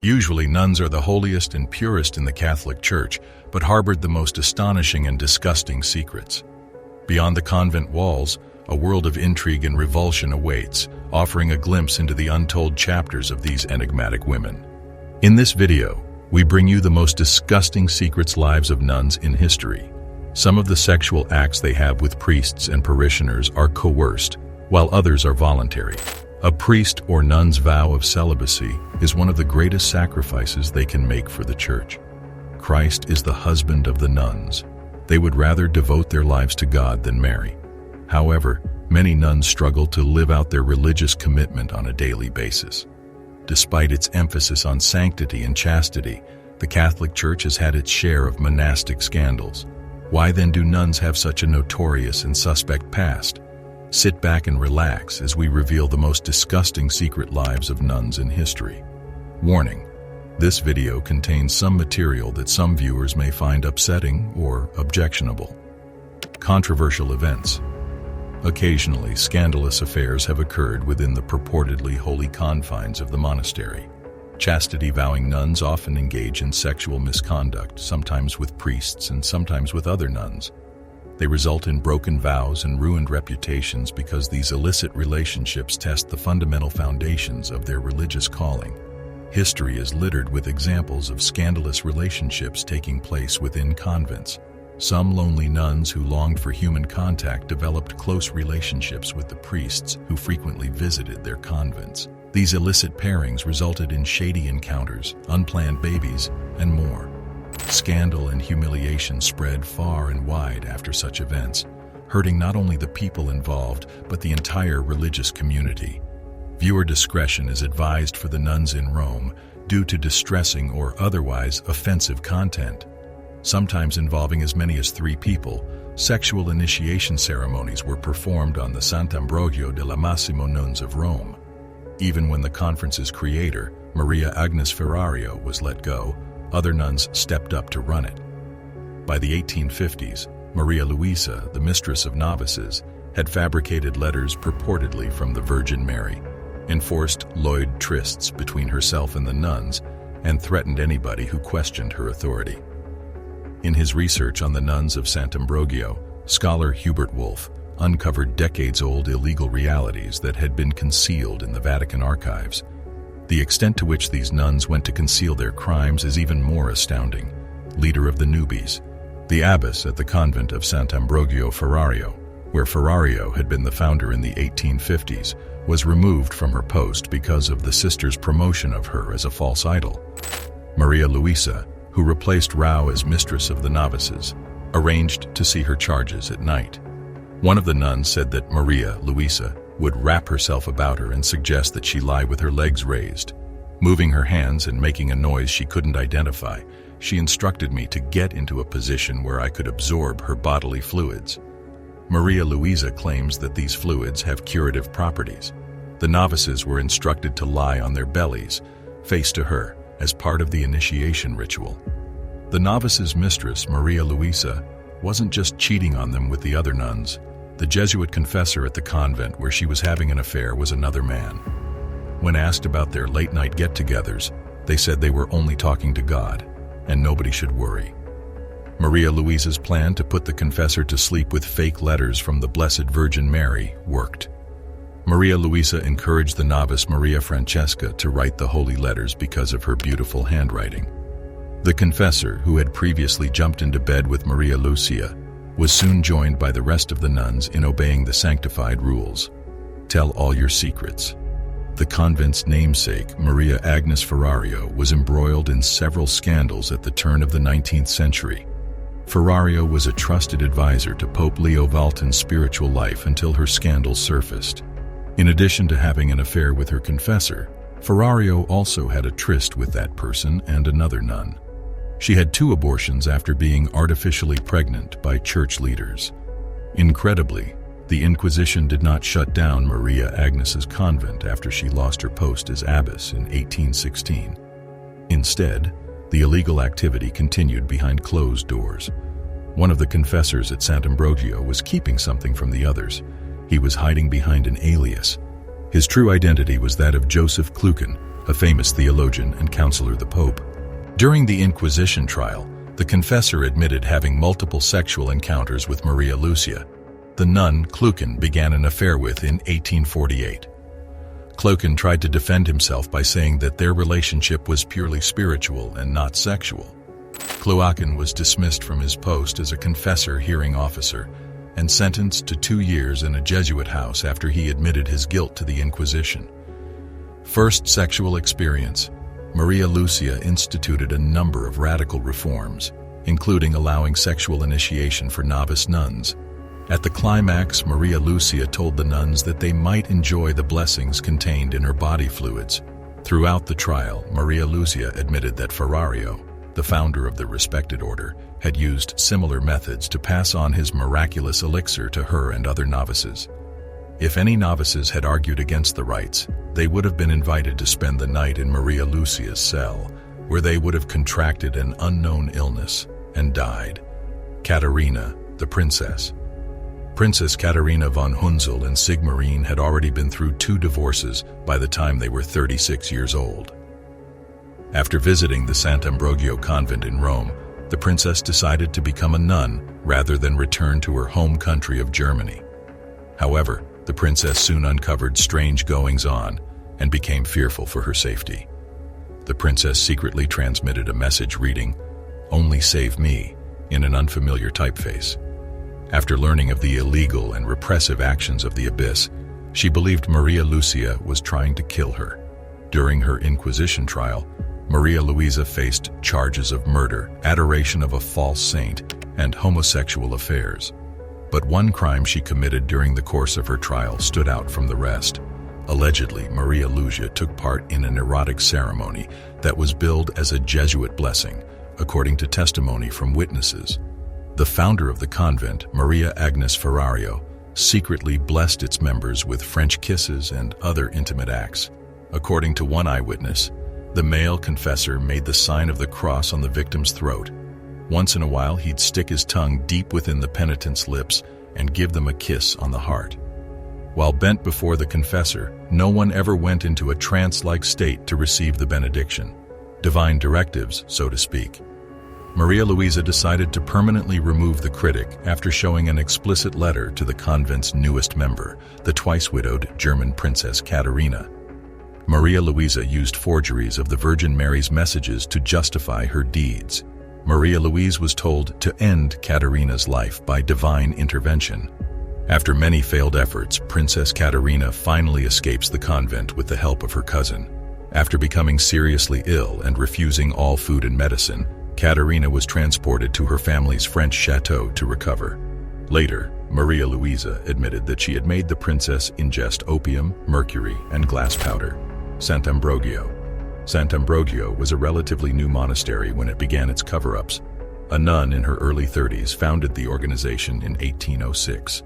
Usually, nuns are the holiest and purest in the Catholic Church, but harbored the most astonishing and disgusting secrets. Beyond the convent walls, a world of intrigue and revulsion awaits, offering a glimpse into the untold chapters of these enigmatic women. In this video, we bring you the most disgusting secrets lives of nuns in history. Some of the sexual acts they have with priests and parishioners are coerced, while others are voluntary. A priest or nun's vow of celibacy is one of the greatest sacrifices they can make for the Church. Christ is the husband of the nuns. They would rather devote their lives to God than marry. However, many nuns struggle to live out their religious commitment on a daily basis. Despite its emphasis on sanctity and chastity, the Catholic Church has had its share of monastic scandals. Why then do nuns have such a notorious and suspect past? Sit back and relax as we reveal the most disgusting secret lives of nuns in history. Warning: this video contains some material that some viewers may find upsetting or objectionable. Controversial events. Occasionally, scandalous affairs have occurred within the purportedly holy confines of the monastery. Chastity-vowing nuns often engage in sexual misconduct, sometimes with priests and sometimes with other nuns. They result in broken vows and ruined reputations because these illicit relationships test the fundamental foundations of their religious calling. History is littered with examples of scandalous relationships taking place within convents. Some lonely nuns who longed for human contact developed close relationships with the priests who frequently visited their convents. These illicit pairings resulted in shady encounters, unplanned babies, and more. Scandal and humiliation spread far and wide after such events, hurting not only the people involved, but the entire religious community. Viewer discretion is advised for the nuns in Rome due to distressing or otherwise offensive content. Sometimes involving as many as 3 people, sexual initiation ceremonies were performed on the Sant'Ambrogio della Massimo Nuns of Rome. Even when the conference's creator, Maria Agnes Ferrario, was let go, other nuns stepped up to run it. By the 1850s, Maria Luisa, the mistress of novices, had fabricated letters purportedly from the Virgin Mary, enforced lewd trysts between herself and the nuns, and threatened anybody who questioned her authority. In his research on the nuns of Sant'Ambrogio, scholar Hubert Wolff uncovered decades-old illegal realities that had been concealed in the Vatican archives. The extent to which these nuns went to conceal their crimes is even more astounding. Leader of the newbies, the abbess at the convent of Sant'Ambrogio Ferrario, where Ferrario had been the founder in the 1850s, was removed from her post because of the sisters' promotion of her as a false idol. Maria Luisa, who replaced Rao as mistress of the novices, arranged to see her charges at night. One of the nuns said that Maria Luisa would wrap herself about her and suggest that she lie with her legs raised. Moving her hands and making a noise she couldn't identify, she instructed me to get into a position where I could absorb her bodily fluids. Maria Luisa claims that these fluids have curative properties. The novices were instructed to lie on their bellies, face to her, as part of the initiation ritual. The novices' mistress, Maria Luisa, wasn't just cheating on them with the other nuns. The Jesuit confessor at the convent where she was having an affair was another man. When asked about their late-night get-togethers, they said they were only talking to God, and nobody should worry. Maria Luisa's plan to put the confessor to sleep with fake letters from the Blessed Virgin Mary worked. Maria Luisa encouraged the novice Maria Francesca to write the holy letters because of her beautiful handwriting. The confessor, who had previously jumped into bed with Maria Lucia, was soon joined by the rest of the nuns in obeying the sanctified rules. Tell all your secrets. The convent's namesake, Maria Agnes Ferrario, was embroiled in several scandals at the turn of the 19th century. Ferrario was a trusted advisor to Pope Leo Valten's spiritual life until her scandals surfaced. In addition to having an affair with her confessor, Ferrario also had a tryst with that person and another nun. She had 2 abortions after being artificially pregnant by church leaders. Incredibly, the Inquisition did not shut down Maria Agnes's convent after she lost her post as abbess in 1816. Instead, the illegal activity continued behind closed doors. One of the confessors at Sant'Ambrogio was keeping something from the others. He was hiding behind an alias. His true identity was that of Joseph Kluken, a famous theologian and counselor the Pope. During the Inquisition trial, the confessor admitted having multiple sexual encounters with Maria Lucia. The nun Cleuchen began an affair with in 1848. Cleuchen tried to defend himself by saying that their relationship was purely spiritual and not sexual. Cleuchen was dismissed from his post as a confessor hearing officer and sentenced to 2 years in a Jesuit house after he admitted his guilt to the Inquisition. First sexual experience. Maria Lucia instituted a number of radical reforms, including allowing sexual initiation for novice nuns. At the climax, Maria Lucia told the nuns that they might enjoy the blessings contained in her body fluids. Throughout the trial, Maria Lucia admitted that Ferrario, the founder of the respected order, had used similar methods to pass on his miraculous elixir to her and other novices. If any novices had argued against the rites, they would have been invited to spend the night in Maria Lucia's cell, where they would have contracted an unknown illness and died. Katharina, the princess. Princess Katharina von Hunzel and Sigmaringen had already been through 2 divorces by the time they were 36 years old. After visiting the Sant'Ambrogio convent in Rome, the princess decided to become a nun rather than return to her home country of Germany. However, the princess soon uncovered strange goings-on and became fearful for her safety. The princess secretly transmitted a message reading, "Only save me," in an unfamiliar typeface. After learning of the illegal and repressive actions of the abyss, she believed Maria Lucia was trying to kill her. During her Inquisition trial, Maria Luisa faced charges of murder, adoration of a false saint, and homosexual affairs. But one crime she committed during the course of her trial stood out from the rest. Allegedly, Maria Lucia took part in an erotic ceremony that was billed as a Jesuit blessing, according to testimony from witnesses. The founder of the convent, Maria Agnes Ferrario, secretly blessed its members with French kisses and other intimate acts. According to one eyewitness, the male confessor made the sign of the cross on the victim's throat. Once in a while, he'd stick his tongue deep within the penitent's lips and give them a kiss on the heart. While bent before the confessor, no one ever went into a trance-like state to receive the benediction. Divine directives, so to speak. Maria Luisa decided to permanently remove the critic after showing an explicit letter to the convent's newest member, the twice-widowed German Princess Katharina. Maria Luisa used forgeries of the Virgin Mary's messages to justify her deeds. Maria Luisa was told to end Katharina's life by divine intervention. After many failed efforts, Princess Katharina finally escapes the convent with the help of her cousin. After becoming seriously ill and refusing all food and medicine, Katharina was transported to her family's French chateau to recover. Later, Maria Luisa admitted that she had made the princess ingest opium, mercury, and glass powder. Sant'Ambrogio. Sant'Ambrogio was a relatively new monastery when it began its cover-ups. A nun in her early 30s founded the organization in 1806.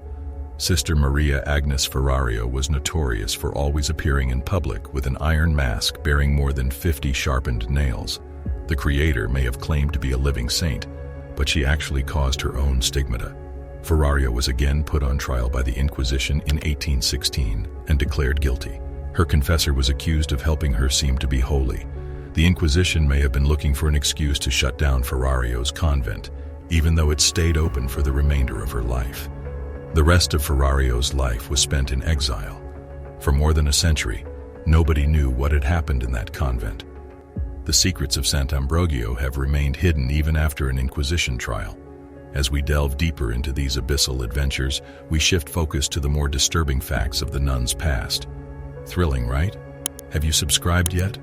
Sister Maria Agnes Ferrario was notorious for always appearing in public with an iron mask bearing more than 50 sharpened nails. The creator may have claimed to be a living saint, but she actually caused her own stigmata. Ferrario was again put on trial by the Inquisition in 1816 and declared guilty. Her confessor was accused of helping her seem to be holy. The Inquisition may have been looking for an excuse to shut down Ferrario's convent, even though it stayed open for the remainder of her life. The rest of Ferrario's life was spent in exile. For more than a century, nobody knew what had happened in that convent. The secrets of Sant'Ambrogio have remained hidden even after an Inquisition trial. As we delve deeper into these abyssal adventures, we shift focus to the more disturbing facts of the nuns' past. Thrilling, right? Have you subscribed yet?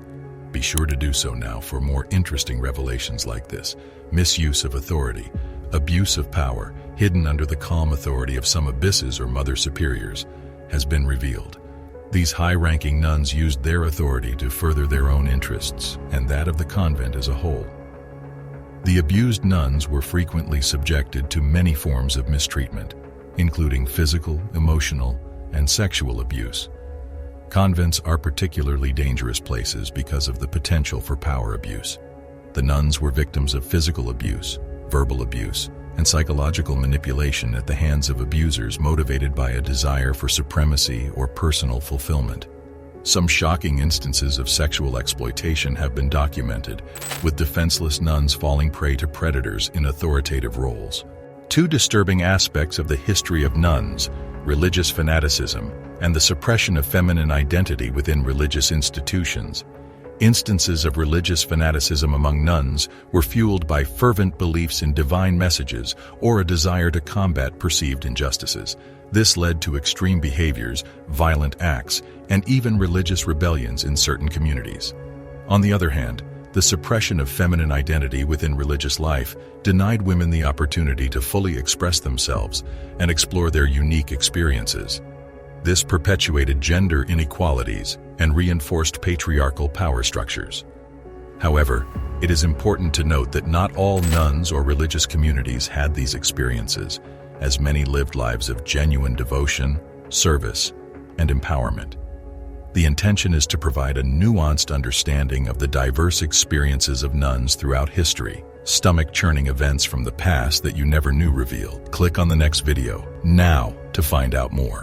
Be sure to do so now for more interesting revelations like this. Misuse of authority, abuse of power, hidden under the calm authority of some abysses or mother superiors, has been revealed. These high-ranking nuns used their authority to further their own interests and that of the convent as a whole. The abused nuns were frequently subjected to many forms of mistreatment, including physical, emotional, and sexual abuse. Convents are particularly dangerous places because of the potential for power abuse. The nuns were victims of physical abuse, verbal abuse, and psychological manipulation at the hands of abusers motivated by a desire for supremacy or personal fulfillment. Some shocking instances of sexual exploitation have been documented, with defenseless nuns falling prey to predators in authoritative roles. Two disturbing aspects of the history of nuns, religious fanaticism and the suppression of feminine identity within religious institutions. Instances of religious fanaticism among nuns were fueled by fervent beliefs in divine messages or a desire to combat perceived injustices. This led to extreme behaviors, violent acts, and even religious rebellions in certain communities. On the other hand, the suppression of feminine identity within religious life denied women the opportunity to fully express themselves and explore their unique experiences. This perpetuated gender inequalities and reinforced patriarchal power structures. However, it is important to note that not all nuns or religious communities had these experiences, as many lived lives of genuine devotion, service, and empowerment. The intention is to provide a nuanced understanding of the diverse experiences of nuns throughout history, stomach-churning events from the past that you never knew revealed. Click on the next video now to find out more.